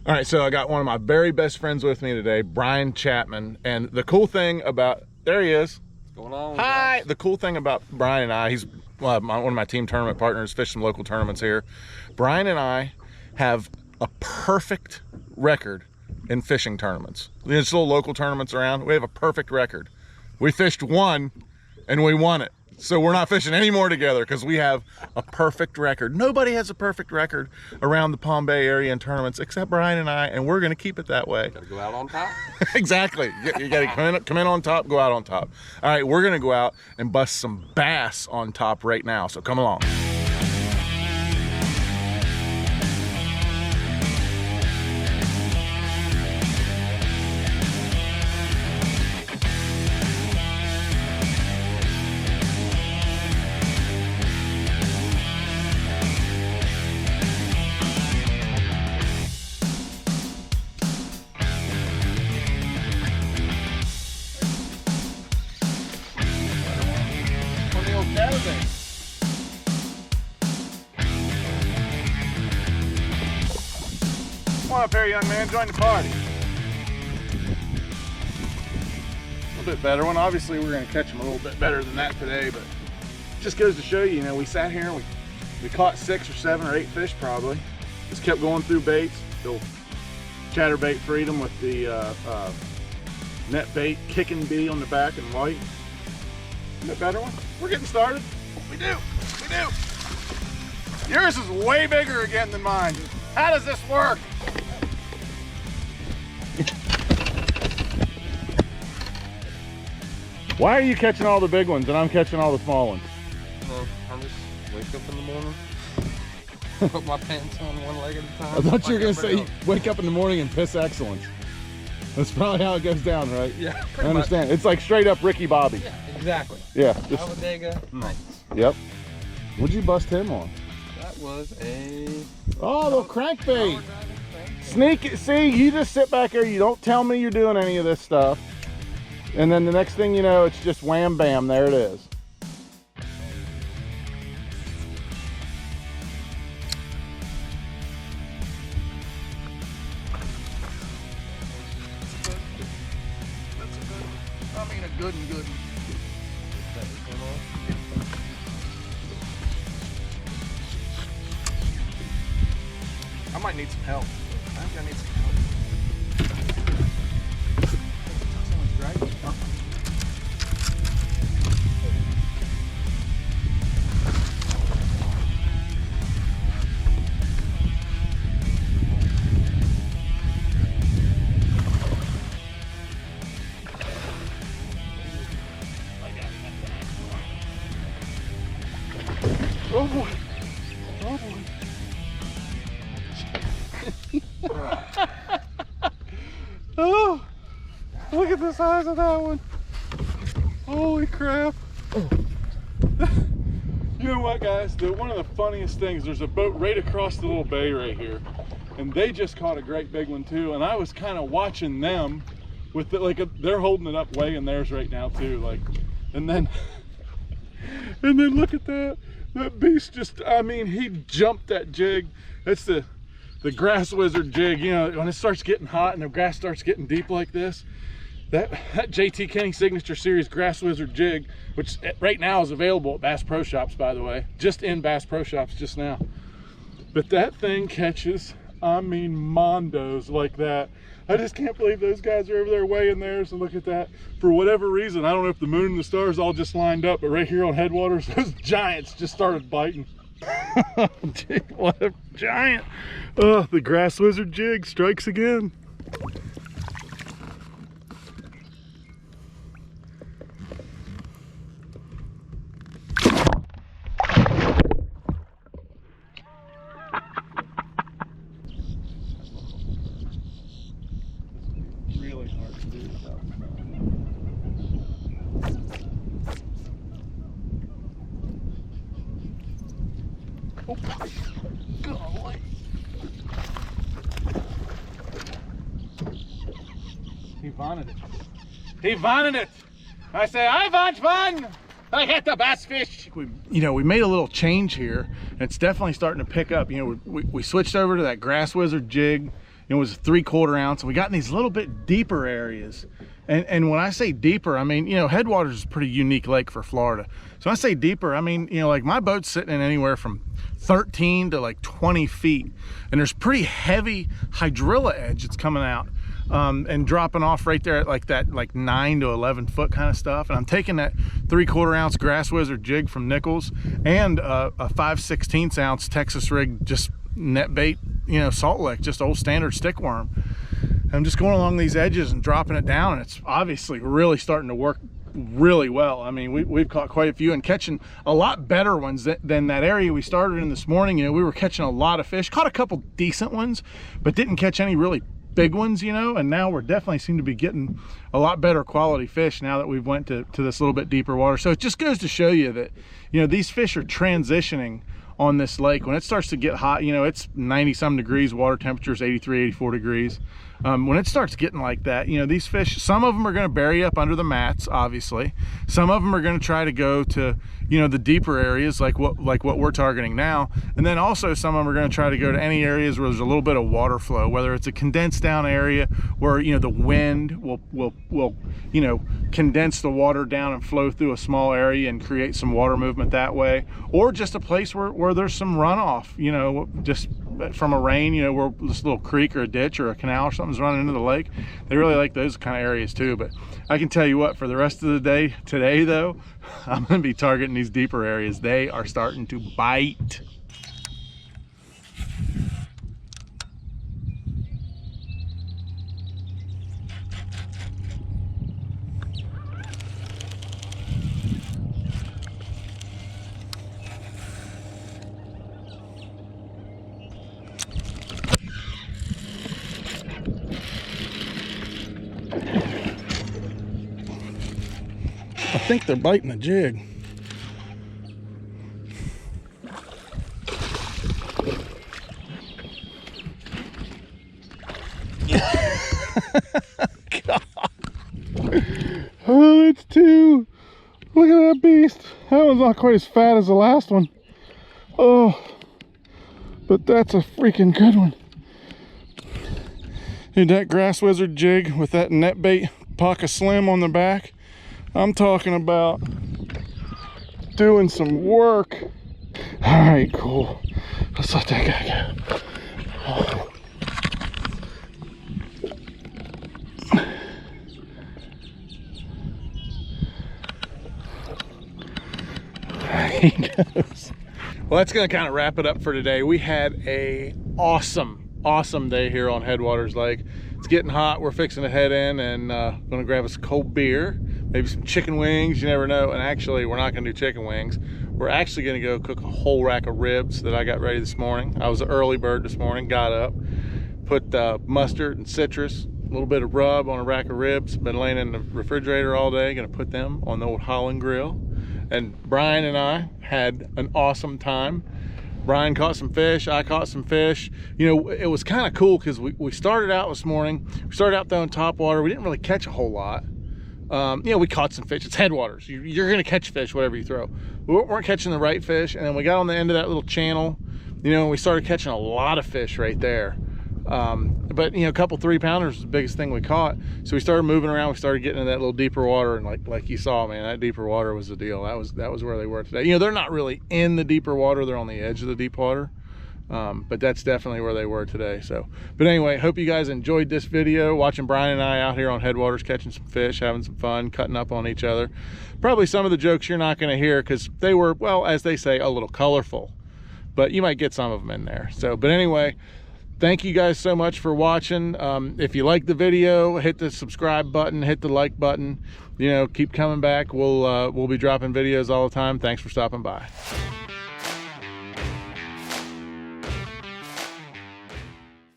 All right, so I got one of my very best friends with me today, Brian Chapman. And the cool thing about, there he is. What's going on? Hi. The cool thing about Brian and I, he's one of my team tournament partners, fish some local tournaments here. Brian and I have a perfect record in fishing tournaments. There's little local tournaments around. We have a perfect record. We fished one and we won it. So we're not fishing anymore together because we have a perfect record. Nobody has a perfect record around the Palm Bay area in tournaments except Brian and I, and we're gonna keep it that way. Gotta go out on top. Exactly. You gotta come in on top, go out on top. All right, we're gonna go out and bust some bass on top right now, so come along. Come on up here, young man, join the party. A little bit better one. Obviously, we're gonna catch them a little bit better than that today, but it just goes to show you, we sat here and we caught 6 or 7 or 8 fish probably. Just kept going through baits. Still chatterbait freedom with the net bait kicking bee on the back in white. Is that better one? We're getting started. We do. Yours is way bigger again than mine. How does this work? Why are you catching all the big ones and I'm catching all the small ones? I'm just wake up in the morning, put my pants on one leg at a time. I thought you were gonna say wake up in the morning and piss excellence. That's probably how it goes down, right? Yeah, I understand. Much. It's like straight up Ricky Bobby. Yeah, exactly. Yeah. Talladega Nights. Yep. What'd you bust him on? That was a... Oh, the crankbait. Sneak, see, you just sit back there, you don't tell me you're doing any of this stuff. And then the next thing you know, it's just wham bam, there it is. I mean a good one. I might need some help. I think I need some help. Oh boy. Oh boy. Oh, look at the size of that one. Holy crap. You know what, guys? One of the funniest things, there's a boat right across the little bay right here, and they just caught a great big one too, and I was kind of watching them with it, they're holding it up, weighing theirs right now too, and then look at that beast just, I mean, he jumped that jig. That's the Grass Wizard jig. When it starts getting hot and the grass starts getting deep like this, that JT Kenny Signature Series Grass Wizard jig, which right now is available at Bass Pro Shops, by the way, just in Bass Pro Shops just now. But that thing catches, I mean, mondos like that. I just can't believe those guys are over there weighing theirs, and look at that. For whatever reason, I don't know if the moon and the stars all just lined up, but right here on Headwaters, those giants just started biting. Gee, what a giant. Oh, the Grass Wizard jig strikes again. Really hard to do stuff. Oh, golly. He wanted it. He wanted it. I say, I want one. I hit the bass fish. We made a little change here, and it's definitely starting to pick up. We switched over to that Grass Wizard jig, it was 3/4 ounce, and we got in these little bit deeper areas. And when I say deeper, I mean, you know, Headwaters is a pretty unique lake for Florida. So when I say deeper, I mean, you know, like my boat's sitting in anywhere from 13 to like 20 feet. And there's pretty heavy hydrilla edge that's coming out and dropping off right there at like that, like 9 to 11 foot kind of stuff. And I'm taking that 3/4 ounce Grass Wizard jig from Nichols and a 5/16 ounce Texas rig, just net bait, you know, salt lick, just old standard stick worm. I'm just going along these edges and dropping it down, and it's obviously really starting to work really well. I mean, we've caught quite a few and catching a lot better ones than that area we started in this morning. You know, we were catching a lot of fish, caught a couple decent ones, but didn't catch any really big ones, you know. And now we're definitely seem to be getting a lot better quality fish now that we've went to this little bit deeper water. So it just goes to show you that, you know, these fish are transitioning on this lake. When it starts to get hot, you know, it's 90 some degrees, water temperature is 83, 84 degrees. When it starts getting like that, you know, these fish, some of them are going to bury up under the mats, obviously. Some of them are going to try to go to, you know, the deeper areas like what we're targeting now. And then also some of them are going to try to go to any areas where there's a little bit of water flow, whether it's a condensed down area where, you know, the wind will you know, condense the water down and flow through a small area and create some water movement that way, or just a place where there's some runoff, you know, just from a rain, you know, where this little creek or a ditch or a canal or something's running into the lake. They really like those kind of areas too. But I can tell you what, for the rest of the day today though, I'm going to be targeting these deeper areas. They are starting to bite. I think they're biting the jig. God. Oh, it's two. Look at that beast. That one's not quite as fat as the last one. Oh, but that's a freaking good one. Dude, that Grass Wizard jig with that net bait Pocket Slim on the back. I'm talking about doing some work. All right, cool. Let's let that guy go. Oh. There he goes. Well, that's gonna kind of wrap it up for today. We had a awesome day here on Headwaters Lake. It's getting hot. We're fixing to head in and gonna grab us a cold beer, maybe some chicken wings, you never know. And actually, we're not gonna do chicken wings. We're actually gonna go cook a whole rack of ribs that I got ready this morning. I was an early bird this morning, got up, put mustard and citrus, a little bit of rub on a rack of ribs. Been laying in the refrigerator all day. Gonna put them on the old Holland grill. And Brian and I had an awesome time. Brian caught some fish, I caught some fish. You know, it was kind of cool because we started out this morning, we started out throwing top water. We didn't really catch a whole lot. You know, we caught some fish. It's Headwaters. You're gonna catch fish whatever you throw. We weren't catching the right fish, and then we got on the end of that little channel, you know, and we started catching a lot of fish right there. But you know, a couple 3-pounders was the biggest thing we caught. So we started moving around, we started getting into that little deeper water, and like you saw, man, that deeper water was the deal. That was where they were today. You know, they're not really in the deeper water, they're on the edge of the deep water. But that's definitely where they were today. So, but anyway, hope you guys enjoyed this video, watching Brian and I out here on Headwaters catching some fish, having some fun, cutting up on each other. Probably some of the jokes you're not going to hear because they were, well, as they say, a little colorful, but you might get some of them in there. So, but anyway, thank you guys so much for watching. If you like the video, hit the subscribe button, hit the like button. You know, keep coming back. We'll be dropping videos all the time. Thanks for stopping by.